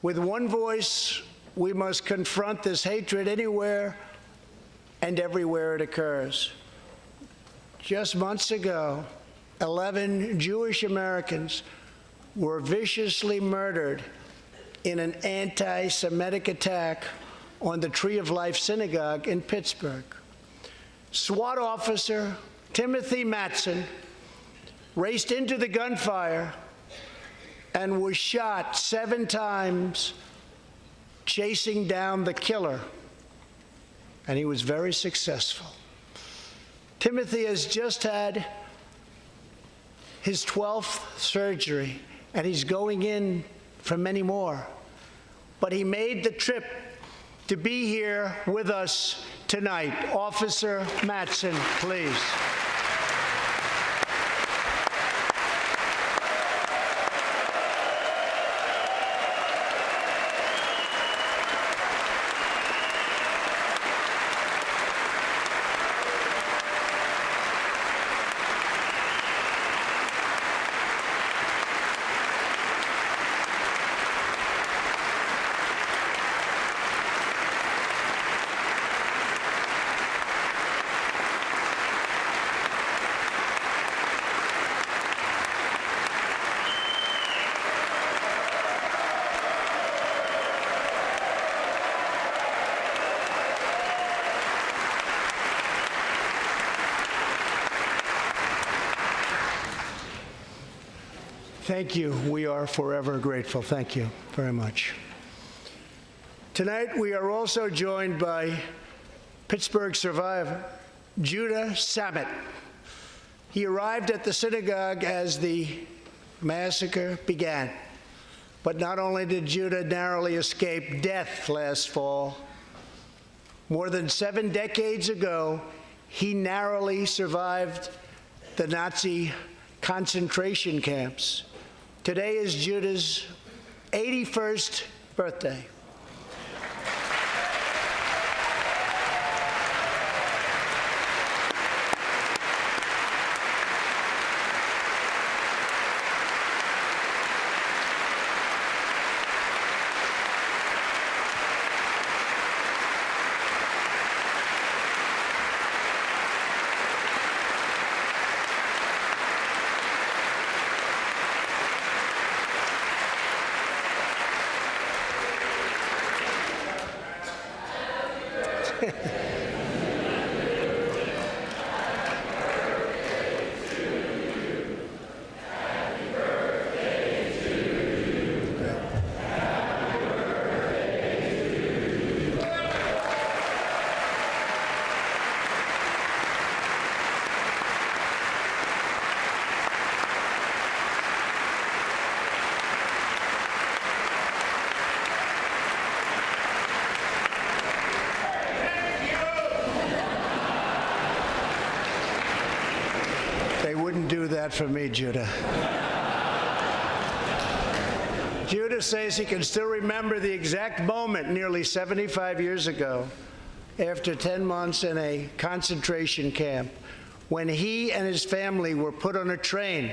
With one voice, we must confront this hatred anywhere and everywhere it occurs. Just months ago, 11 Jewish Americans were viciously murdered in an anti-Semitic attack on the Tree of Life Synagogue in Pittsburgh. SWAT officer Timothy Matson raced into the gunfire and was shot 7 times chasing down the killer, and he was very successful. Timothy has just had his 12th surgery, and he's going in for many more. but he made the trip to be here with us tonight. Officer Mattson, please. Thank you. We are forever grateful. Thank you very much. Tonight, we are also joined by Pittsburgh survivor, Judah Samet. He arrived at the synagogue as the massacre began. But not only did Judah narrowly escape death last fall, more than 7 decades ago, he narrowly survived the Nazi concentration camps. Today is Judah's 81st birthday. Do that for me, Judah. Judah says he can still remember the exact moment nearly 75 years ago, after 10 months in a concentration camp, when he and his family were put on a train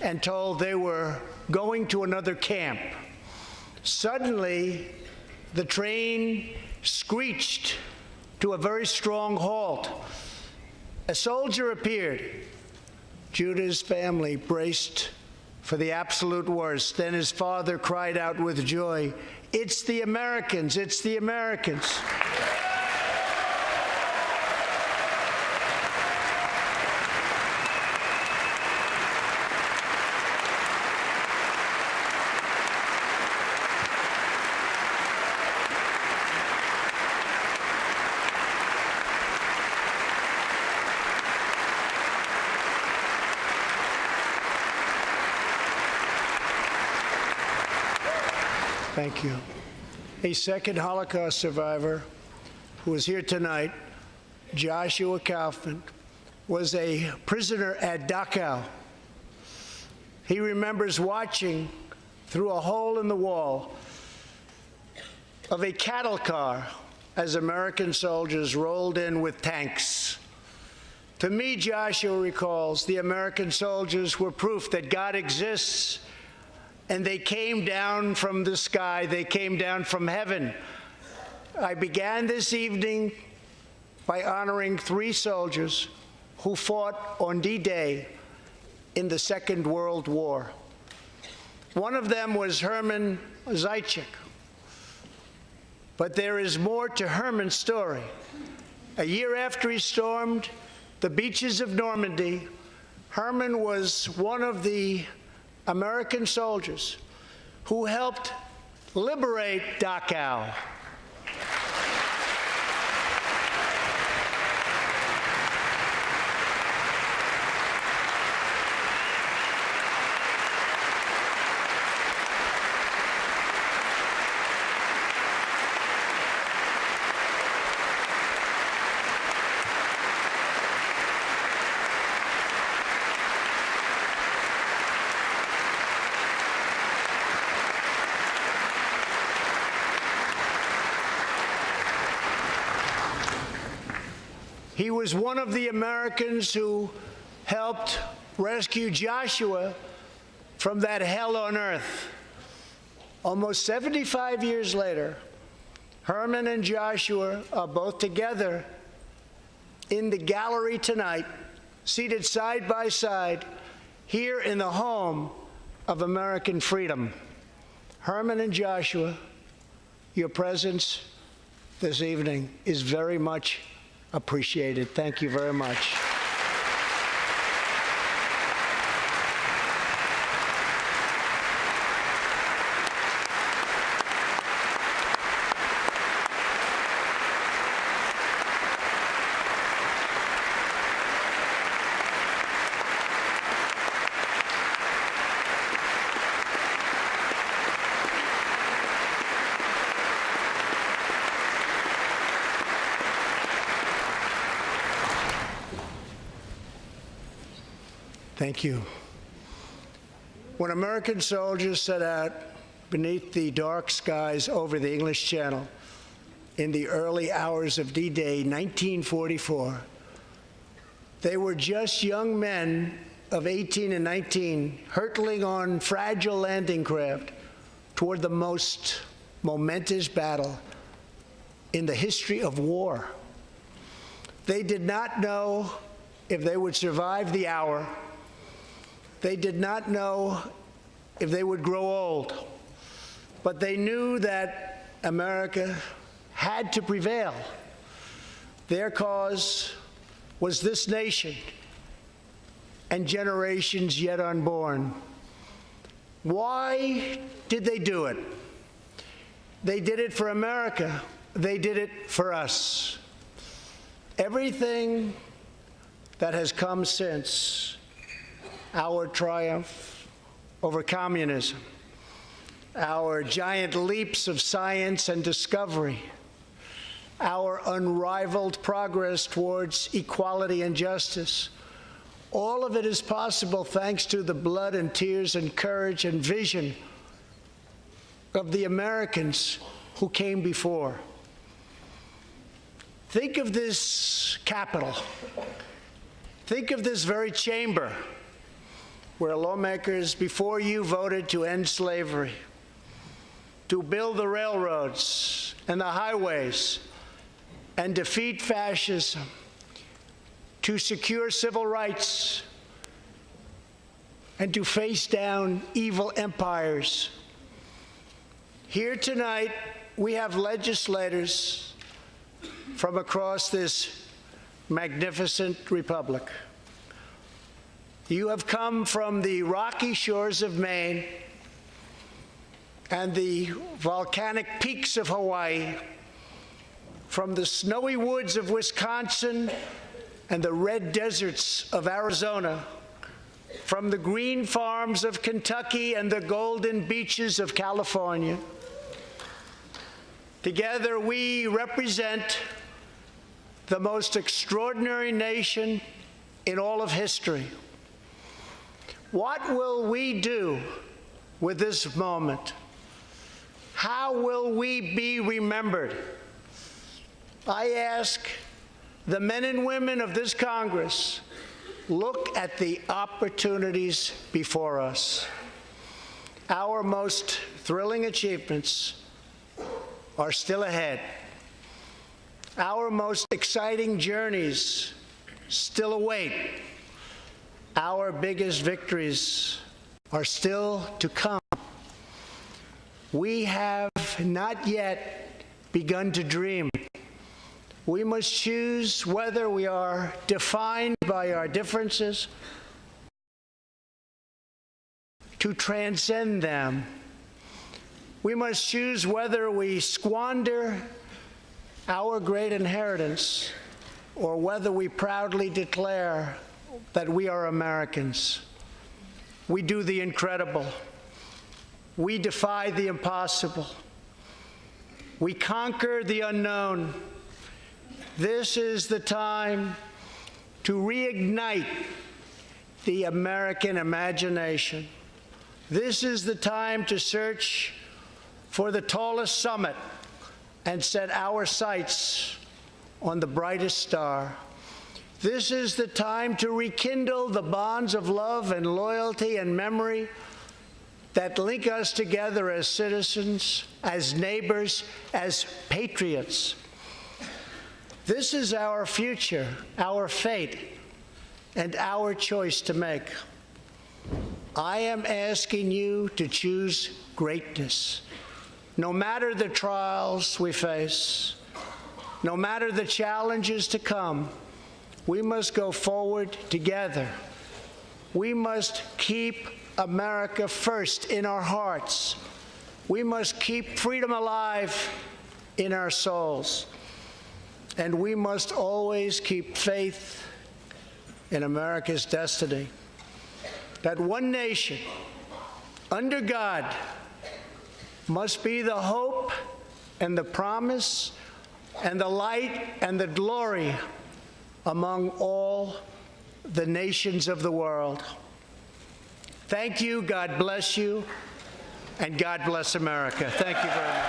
and told they were going to another camp. Suddenly, the train screeched to a very strong halt. A soldier appeared. Judah's family braced for the absolute worst. Then his father cried out with joy, "It's the Americans! It's the Americans!" Thank you. A second Holocaust survivor who is here tonight, Joshua Kaufman, was a prisoner at Dachau. He remembers watching through a hole in the wall of a cattle car as American soldiers rolled in with tanks. To me, Joshua recalls, the American soldiers were proof that God exists. And they came down from the sky. They came down from heaven. I began this evening by honoring 3 soldiers who fought on D-Day in the Second World War. One of them was Herman Zaitchik. But there is more to Herman's story. A year after he stormed the beaches of Normandy, Herman was one of the American soldiers who helped liberate Dachau. He was one of the Americans who helped rescue Joshua from that hell on earth. Almost 75 years later, Herman and Joshua are both together in the gallery tonight, seated side by side, here in the home of American freedom. Herman and Joshua, your presence this evening is very much appreciated. Thank you very much. Thank you. When American soldiers set out beneath the dark skies over the English Channel in the early hours of D-Day 1944, they were just young men of 18 and 19 hurtling on fragile landing craft toward the most momentous battle in the history of war. They did not know if they would survive the hour. They did not know if they would grow old, but they knew that America had to prevail. Their cause was this nation and generations yet unborn. Why did they do it? They did it for America. They did it for us. Everything that has come since our triumph over communism, our giant leaps of science and discovery, our unrivaled progress towards equality and justice, all of it is possible thanks to the blood and tears and courage and vision of the Americans who came before. Think of this Capitol. Think of this very chamber where lawmakers before you voted to end slavery, to build the railroads and the highways, and defeat fascism, to secure civil rights, and to face down evil empires. Here tonight, we have legislators from across this magnificent republic. You have come from the rocky shores of Maine and the volcanic peaks of Hawaii, from the snowy woods of Wisconsin and the red deserts of Arizona, from the green farms of Kentucky and the golden beaches of California. Together, we represent the most extraordinary nation in all of history. What will we do with this moment? How will we be remembered? I ask the men and women of this Congress, look at the opportunities before us. Our most thrilling achievements are still ahead. Our most exciting journeys still await. Our biggest victories are still to come. We have not yet begun to dream. We must choose whether we are defined by our differences, to transcend them. We must choose whether we squander our great inheritance or whether we proudly declare that we are Americans. We do the incredible. We defy the impossible. We conquer the unknown. This is the time to reignite the American imagination. This is the time to search for the tallest summit and set our sights on the brightest star. This is the time to rekindle the bonds of love and loyalty and memory that link us together as citizens, as neighbors, as patriots. This is our future, our fate, and our choice to make. I am asking you to choose greatness. No matter the trials we face, no matter the challenges to come, we must go forward together. We must keep America first in our hearts. We must keep freedom alive in our souls. And we must always keep faith in America's destiny. That one nation, under God, must be the hope and the promise and the light and the glory among all the nations of the world. Thank you, God bless you, and God bless America. Thank you very much.